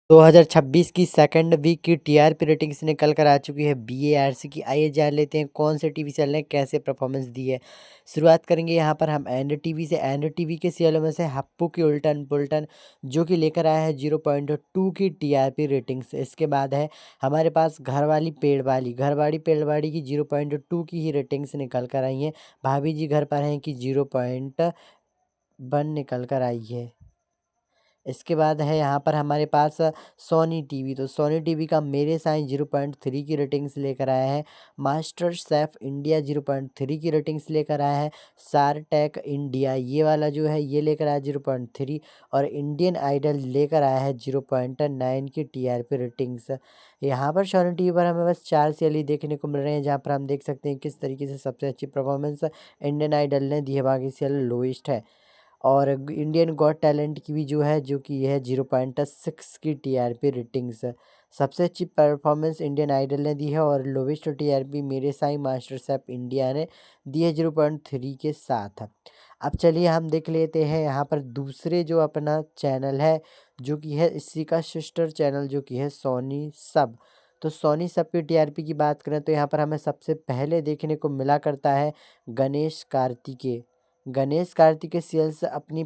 2026 की second week की TRP ratings निकल कर आ चुकी है बीएआरसी की। आइए जान लेते हैं कौन से टीवी चैनल ने कैसे परफॉर्मेंस दी है। शुरुआत करेंगे यहाँ पर हम एनडीटीवी से। एनडीटीवी के सीरियलों में से हप्पू की उल्टन पुल्टन जो कि लेकर आया है 0.2 की टीआरपी रेटिंग्स। इसके बाद है हमारे पास घरवाली पेड़वाड़ी की 0.2 की ही रेटिंग्स निकल कर आई हैं। भाभी जी घर पर हैं कि 0.1 निकल कर आई है। इसके बाद है यहाँ पर हमारे पास सोनी टीवी। तो सोनी टीवी का मेरे साईं 0.3 की रेटिंग्स लेकर आया है। मास्टर शेफ इंडिया 0.3 की रेटिंग्स लेकर आया है। शार्क इंडिया ये वाला जो है ये लेकर आया 0.3 और इंडियन आइडल लेकर आया है 0.9 की टीआरपी रेटिंग्स। यहाँ पर सोनी टीवी पर हमें बस 4 सीरियल ही देखने को मिल रहे हैं, जहाँ पर हम देख सकते हैं किस तरीके से सबसे अच्छी परफॉर्मेंस इंडियन आइडल ने दी है, बाकी सीरियल लोएस्ट है। और इंडियन गॉट टैलेंट की भी जो है जो कि यह 0.6 की टीआरपी रेटिंग्स है। सबसे अच्छी परफॉर्मेंस इंडियन आइडल ने दी है और लोवेस्ट टीआरपी मेरे साईं मास्टर शेफ इंडिया ने दी है 0.3 के साथ। अब चलिए हम देख लेते हैं यहाँ पर दूसरे जो अपना चैनल है जो कि है इसी का सिस्टर चैनल जो कि है सोनी सब। तो सोनी सब की टीआरपी की बात करें तो यहाँ पर हमें सबसे पहले देखने को मिला करता है गणेश कार्तिकेय सीरियल्स अपनी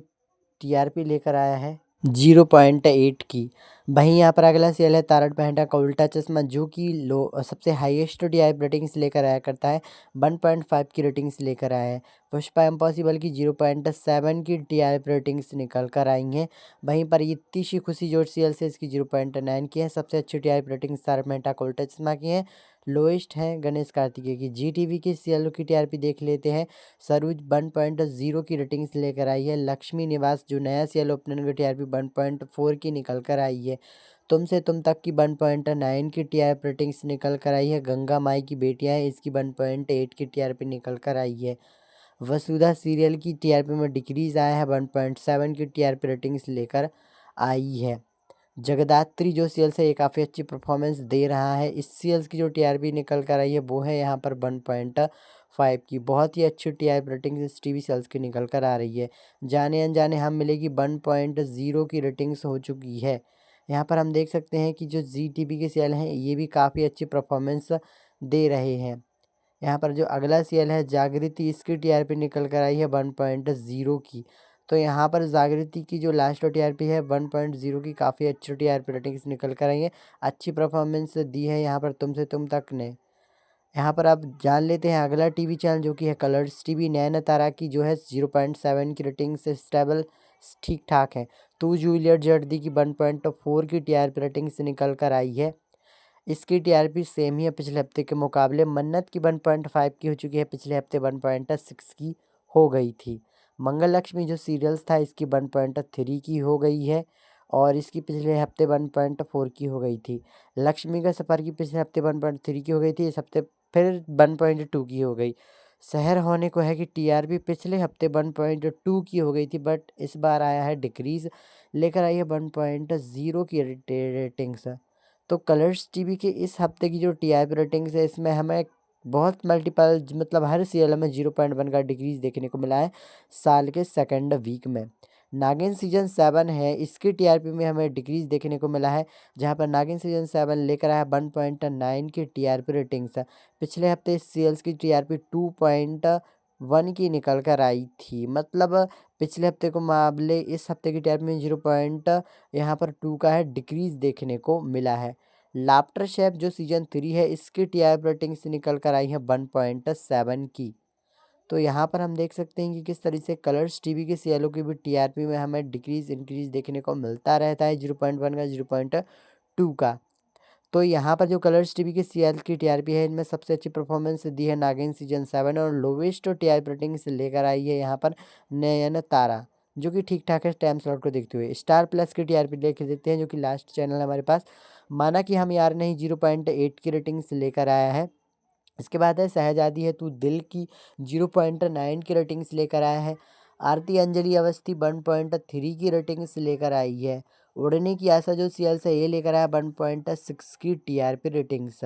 टीआरपी लेकर आया है 0.8 की। वहीं यहाँ पर अगला सीरियल है तारक मेहता का उल्टा चश्मा जो कि लो सबसे हाईएस्ट टीआरपी रेटिंग्स लेकर आया करता है, 1.5 की रेटिंग्स लेकर आया है। पुष्पा इम्पॉसिबल की 0.7 की टीआरपी रेटिंग्स निकल कर आई हैं। वहीं पर इतनी सी खुशी जो सीरियल से इसकी 0.9 की है। सबसे अच्छी टीआरपी रेटिंग्स तारक मेहता का उल्टा चश्मा की है, लोएस्ट है गणेश कार्तिकेय की। जी टीवी की सीरियल की टीआरपी देख लेते हैं। सरोज 1.0 की रेटिंग्स लेकर आई है। लक्ष्मी निवास जो नया सीरियल ओपनर की टीआरपी 1.4 की निकल कर आई है। तुमसे तुम तक की 1.9 की टीआरपी रेटिंग्स निकल कर आई है। गंगा माई की बेटियां हैं इसकी 1.8 की टीआरपी निकल कर आई है। वसुधा सीरियल की टीआरपी में डिक्रीज आया है, 1.7 की टीआरपी रेटिंग्स लेकर आई है। जगदात्री जो सीरियल है ये काफ़ी अच्छी परफॉर्मेंस दे रहा है। इस सीरियल की जो टीआरपी निकल कर आई है वो है यहाँ पर 1.5 की। बहुत ही अच्छी टीआरपी रेटिंग्स इस टीवी सीरियल्स की निकल कर आ रही है। जाने अनजाने हम मिलेगी 1.0 की रेटिंग्स हो चुकी है। यहाँ पर हम देख सकते हैं कि जो जी टीवी के सीरियल हैं ये भी काफ़ी अच्छी परफॉर्मेंस दे रहे हैं। यहाँ पर जो अगला सीरियल है जागृति इसकी टीआरपी निकल कर आई है 1.0 की। तो यहाँ पर जागृति की जो लास्ट टीआरपी है 1.0 की, काफ़ी अच्छी टीआरपी रेटिंग्स निकल कर आई है। अच्छी परफॉर्मेंस दी है यहाँ पर तुमसे तुम तक ने। यहाँ पर आप जान लेते हैं अगला टीवी चैनल जो कि है कलर्स टीवी। नैना तारा की जो है 0.7 की रेटिंग से स्टेबल ठीक ठाक है। तू जूलियट जर्दी की 1.4 की टीआरपी रेटिंग से निकल कर आई है। इसकी टीआरपी सेम ही है पिछले हफ्ते के मुकाबले। मन्नत की 1.5 की हो चुकी है, पिछले हफ्ते 1.6 की हो गई थी। मंगल लक्ष्मी जो सीरियल्स था इसकी 1.3 की हो गई है और इसकी पिछले हफ्ते 1.4 की हो गई थी। लक्ष्मी का सफ़र की पिछले हफ्ते 1.3 की हो गई थी, इस हफ्ते फिर 1.2 की हो गई। शहर होने को है कि टीआरपी पिछले हफ्ते 1.2 की हो गई थी बट इस बार आया है डिक्रीज़, लेकर आई है 1.0 की रेटिंग्स। तो कलर्स टीवी के इस हफ्ते की जो टीआरपी रेटिंग्स है इसमें हमें बहुत मल्टीपल मतलब हर सीरियल में 0.1 का डिक्रीज देखने को मिला है साल के सेकंड वीक में। नागिन सीजन 7 है इसकी टीआरपी में हमें डिक्रीज देखने को मिला है, जहां पर नागिन सीजन 7 लेकर आया 1.9 की टीआरपी रेटिंग्स है। पिछले हफ्ते इस सीरियल्स की टीआरपी 2.1 की निकल कर आई थी, मतलब पिछले हफ्ते को मुकाबले इस हफ्ते की टीआरपी में 0. यहाँ पर 2 का है डिक्रीज देखने को मिला है। लाफ्टर शेफ जो सीजन 3 है इसकी टीआरपी रेटिंग से निकल कर आई है 1.7 की। तो यहाँ पर हम देख सकते हैं कि किस तरीके से कलर्स टीवी के सीरियलों की भी टीआरपी में हमें डिक्रीज इंक्रीज देखने को मिलता रहता है, 0.1 का 0.2 का। तो यहाँ पर जो कलर्स टीवी के सीरियल की टीआरपी है इनमें सबसे अच्छी परफॉर्मेंस दी है नागिन सीजन 7 और लोवेस्ट टीआरपी रेटिंग से लेकर आई है यहाँ पर नयन तारा जो कि ठीक ठाक है टाइम स्लॉट को देखते हुए। स्टार प्लस की टीआरपी लेके देखते हैं जो कि लास्ट चैनल है हमारे पास। माना कि हम यार नहीं 0.8 की रेटिंग से लेकर आया है। इसके बाद है शहजादी है तू दिल की 0.9 की रेटिंग्स लेकर आया है। आरती अंजलि अवस्थी 1.3 की रेटिंग्स लेकर आई है। उड़ने की आशा जो सीरियल से ये लेकर आया 1.6 की टीआरपी रेटिंग्स।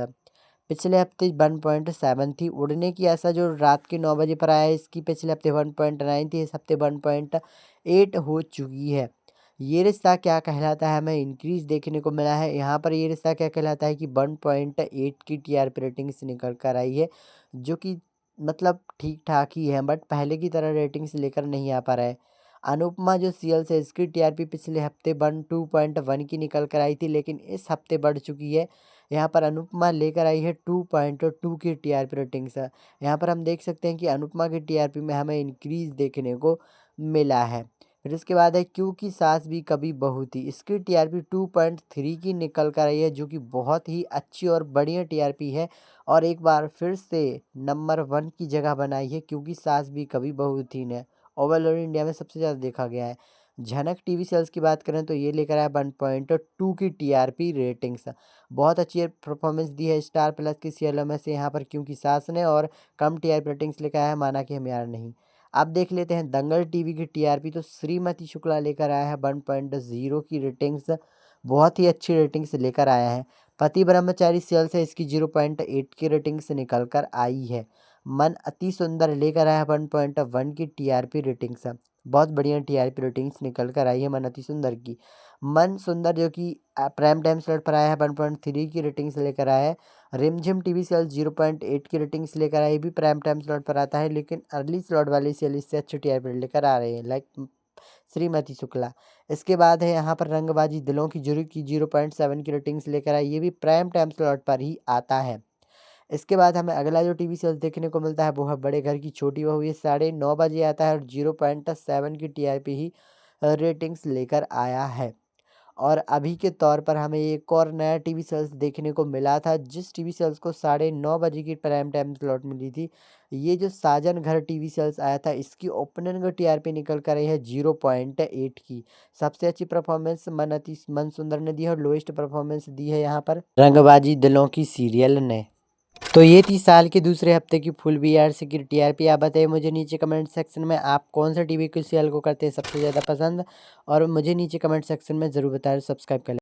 पिछले हफ्ते 1.7 थी। उड़ने की आशा जो रात के 9 बजे पर आया है इसकी पिछले हफ्ते 1.9 थी, इस हफ्ते 1.8 हो चुकी है। ये रिश्ता क्या कहलाता है, हमें इंक्रीज देखने को मिला है। यहाँ पर ये रिश्ता क्या कहलाता है कि 1.8 की टीआरपी रेटिंग्स निकल कर आई है, जो कि मतलब ठीक ठाक ही है, बट पहले की तरह रेटिंग्स लेकर नहीं आ पा रहा है। अनुपमा जो सीरियल है इसकी टीआरपी पिछले हफ्ते 2.1 की निकल कर आई थी, लेकिन इस हफ्ते बढ़ चुकी है। यहाँ पर अनुपमा लेकर आई है 2.2 की टीआरपी रेटिंग्स। यहाँ पर हम देख सकते हैं कि अनुपमा की टीआरपी में हमें इंक्रीज देखने को मिला है। फिर इसके बाद है क्योंकि सास भी कभी बहू थी, इसकी टीआरपी 2.3 की निकल कर आई है, जो कि बहुत ही अच्छी और बढ़िया टीआरपी है और एक बार फिर से नंबर 1 की जगह बनाई है क्योंकि सास भी कभी बहू थी ने ओवरऑल इंडिया में सबसे ज़्यादा देखा गया है। झनक टीवी सीरियल्स की बात करें तो ये लेकर आया 1.2 की टीआरपी रेटिंग्स। बहुत अच्छी परफॉर्मेंस दी है स्टार प्लस की सीरियलों में से यहाँ पर क्योंकि सास ने, और कम टीआरपी रेटिंग्स लेकर आया है माना कि हम यार नहीं। अब देख लेते हैं दंगल टीवी की टीआरपी, तो श्रीमती शुक्ला लेकर आया है 1.0 की रेटिंग्स। बहुत ही अच्छी रेटिंग्स लेकर आया है। पति ब्रह्मचारी सीरियल से इसकी 0.8 की रेटिंग्स निकल कर आई है। मन अति सुंदर लेकर आया है 1.1 की टीआरपी रेटिंग्स। बहुत बढ़िया टीआरपी रेटिंग्स निकल कर आई है मन अति सुंदर की। मन सुंदर जो कि प्राइम टाइम स्लॉट पर आया है 1.3 की रेटिंग्स लेकर आया है। रिमझिम टीवी सीरियल 0.8 की रेटिंग्स लेकर आई, भी प्राइम टाइम स्लॉट पर आता है, लेकिन अर्ली स्लॉट वाली सीरियल इससे अच्छी टीआरपी लेकर आ रहे हैं, लाइक श्रीमती शुक्ला। इसके बाद है यहाँ पर रंगबाजी दिलों की जुरी की 0.7 की रेटिंग्स लेकर आई, ये भी प्राइम टाइम स्लॉट पर ही आता है। इसके बाद हमें अगला जो टीवी सीरियल देखने को मिलता है वो है बड़े घर की छोटी बहू। ये 9:30 बजे आता है और 0.7 की टीआरपी ही रेटिंग्स लेकर आया है। और अभी के तौर पर हमें एक और नया टीवी सीरियल्स देखने को मिला था, जिस टीवी सीरियल्स को 9:30 बजे की प्राइम टाइम स्लॉट मिली थी। ये जो साजन घर टीवी सीरियल्स आया था, इसकी ओपनिंग टीआरपी निकल कर आई है 0.8 की। सबसे अच्छी परफॉर्मेंस मन सुंदर ने दी है और लोएस्ट परफॉर्मेंस दी है यहाँ पर रंगबाजी दिलों की सीरियल ने। तो ये थी साल के दूसरे हफ्ते की फुल बीआरसी की टीआरपी। आप बताइए मुझे नीचे कमेंट सेक्शन में आप कौन सा टीवी के सीरियल को करते हैं सबसे ज़्यादा पसंद, और मुझे नीचे कमेंट सेक्शन में ज़रूर बताएं। सब्सक्राइब कर लें।